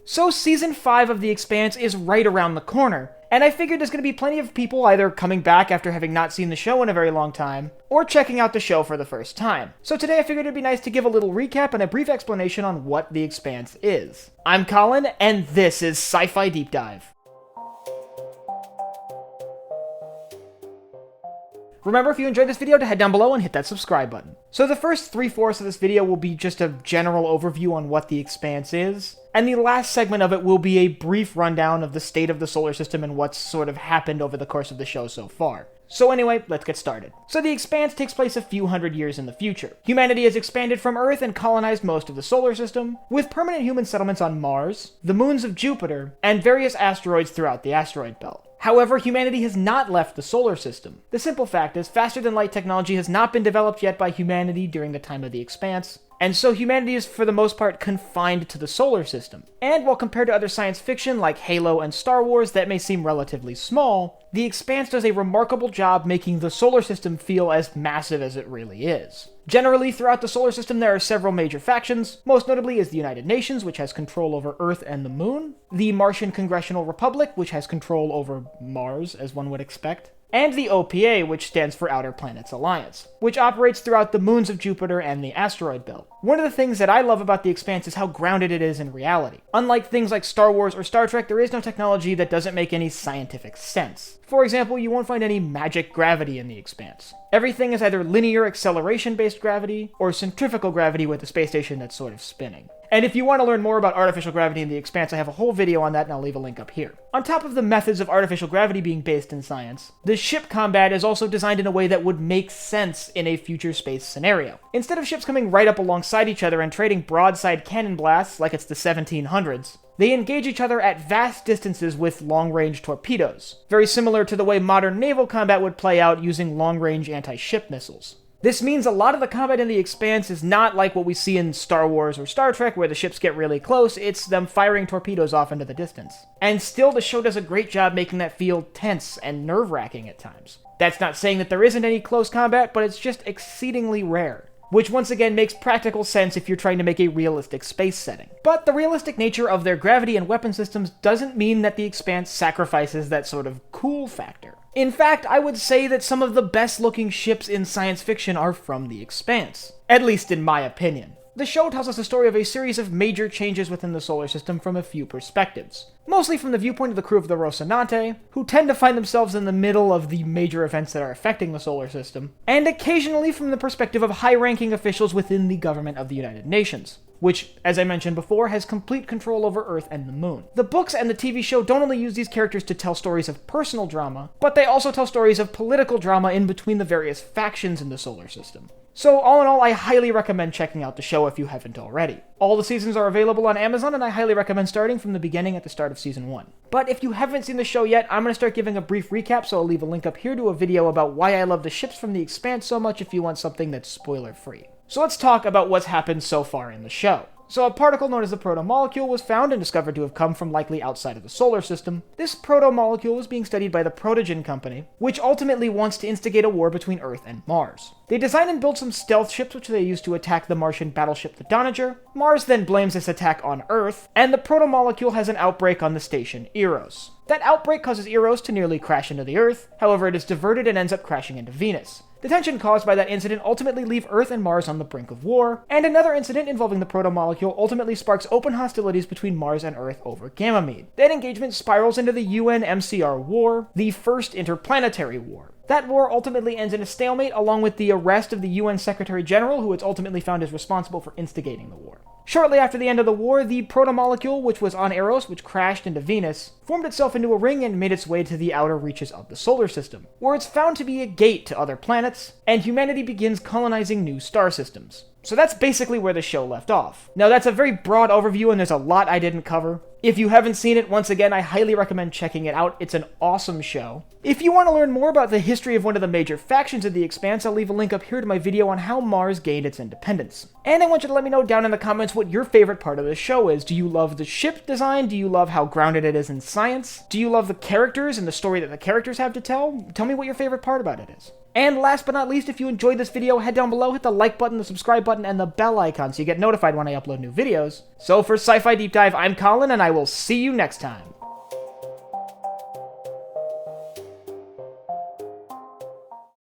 So Season 5 of The Expanse is right around the corner, and I figured there's going to be plenty of people either coming back after having not seen the show in a very long time, or checking out the show for the first time. So today I figured it'd be nice to give a little recap and a brief explanation on what The Expanse is. I'm Colin, and this is Sci-Fi Deep Dive. Remember, if you enjoyed this video, to head down below and hit that subscribe button. So the first 3/4 of this video will be just a general overview on what The Expanse is, and the last segment of it will be a brief rundown of the state of the solar system and what's sort of happened over the course of the show so far. So anyway, let's get started. So The Expanse takes place a few hundred years in the future. Humanity has expanded from Earth and colonized most of the solar system, with permanent human settlements on Mars, the moons of Jupiter, and various asteroids throughout the asteroid belt. However, humanity has not left the solar system. The simple fact is, faster-than-light technology has not been developed yet by humanity during the time of The Expanse, and so humanity is for the most part confined to the solar system. And while compared to other science fiction like Halo and Star Wars that may seem relatively small, The Expanse does a remarkable job making the solar system feel as massive as it really is. Generally, throughout the solar system there are several major factions, most notably is the United Nations, which has control over Earth and the Moon, the Martian Congressional Republic, which has control over Mars, as one would expect, and the OPA, which stands for Outer Planets Alliance, which operates throughout the moons of Jupiter and the asteroid belt. One of the things that I love about The Expanse is how grounded it is in reality. Unlike things like Star Wars or Star Trek, there is no technology that doesn't make any scientific sense. For example, you won't find any magic gravity in The Expanse. Everything is either linear acceleration-based gravity, or centrifugal gravity with the space station that's sort of spinning. And if you want to learn more about artificial gravity in The Expanse, I have a whole video on that and I'll leave a link up here. On top of the methods of artificial gravity being based in science, the ship combat is also designed in a way that would make sense in a future space scenario. Instead of ships coming right up alongside each other and trading broadside cannon blasts like it's the 1700s, they engage each other at vast distances with long-range torpedoes, very similar to the way modern naval combat would play out using long-range anti-ship missiles. This means a lot of the combat in The Expanse is not like what we see in Star Wars or Star Trek, where the ships get really close, it's them firing torpedoes off into the distance. And still, the show does a great job making that feel tense and nerve-wracking at times. That's not saying that there isn't any close combat, but it's just exceedingly rare. Which once again makes practical sense if you're trying to make a realistic space setting. But the realistic nature of their gravity and weapon systems doesn't mean that The Expanse sacrifices that sort of cool factor. In fact, I would say that some of the best looking ships in science fiction are from The Expanse. At least in my opinion. The show tells us the story of a series of major changes within the solar system from a few perspectives. Mostly from the viewpoint of the crew of the Rocinante, who tend to find themselves in the middle of the major events that are affecting the solar system, and occasionally from the perspective of high-ranking officials within the government of the United Nations, which, as I mentioned before, has complete control over Earth and the Moon. The books and the TV show don't only use these characters to tell stories of personal drama, but they also tell stories of political drama in between the various factions in the solar system. So all in all, I highly recommend checking out the show if you haven't already. All the seasons are available on Amazon, and I highly recommend starting from the beginning at the start of Season 1. But if you haven't seen the show yet, I'm going to start giving a brief recap, so I'll leave a link up here to a video about why I love the ships from The Expanse so much if you want something that's spoiler-free. So let's talk about what's happened so far in the show. So a particle known as the protomolecule was found and discovered to have come from likely outside of the solar system. This protomolecule is being studied by the Protogen Company, which ultimately wants to instigate a war between Earth and Mars. They design and build some stealth ships which they use to attack the Martian battleship the Doniger. Mars then blames this attack on Earth, and the protomolecule has an outbreak on the station Eros. That outbreak causes Eros to nearly crash into the Earth, however it is diverted and ends up crashing into Venus. The tension caused by that incident ultimately leave Earth and Mars on the brink of war, and another incident involving the protomolecule ultimately sparks open hostilities between Mars and Earth over Ganymede. That engagement spirals into the UN-MCR War, the First Interplanetary War. That war ultimately ends in a stalemate, along with the arrest of the UN Secretary General, who it's ultimately found is responsible for instigating the war. Shortly after the end of the war, the protomolecule, which was on Eros, which crashed into Venus, formed itself into a ring and made its way to the outer reaches of the solar system, where it's found to be a gate to other planets, and humanity begins colonizing new star systems. So that's basically where the show left off. Now that's a very broad overview and there's a lot I didn't cover. If you haven't seen it, once again, I highly recommend checking it out. It's an awesome show. If you want to learn more about the history of one of the major factions of The Expanse, I'll leave a link up here to my video on how Mars gained its independence. And I want you to let me know down in the comments what your favorite part of the show is. Do you love the ship design? Do you love how grounded it is in science? Do you love the characters and the story that the characters have to tell? Tell me what your favorite part about it is. And last but not least, if you enjoyed this video, head down below, hit the like button, the subscribe button, and the bell icon so you get notified when I upload new videos. So for Sci-Fi Deep Dive, I'm Colin, and I will will see you next time.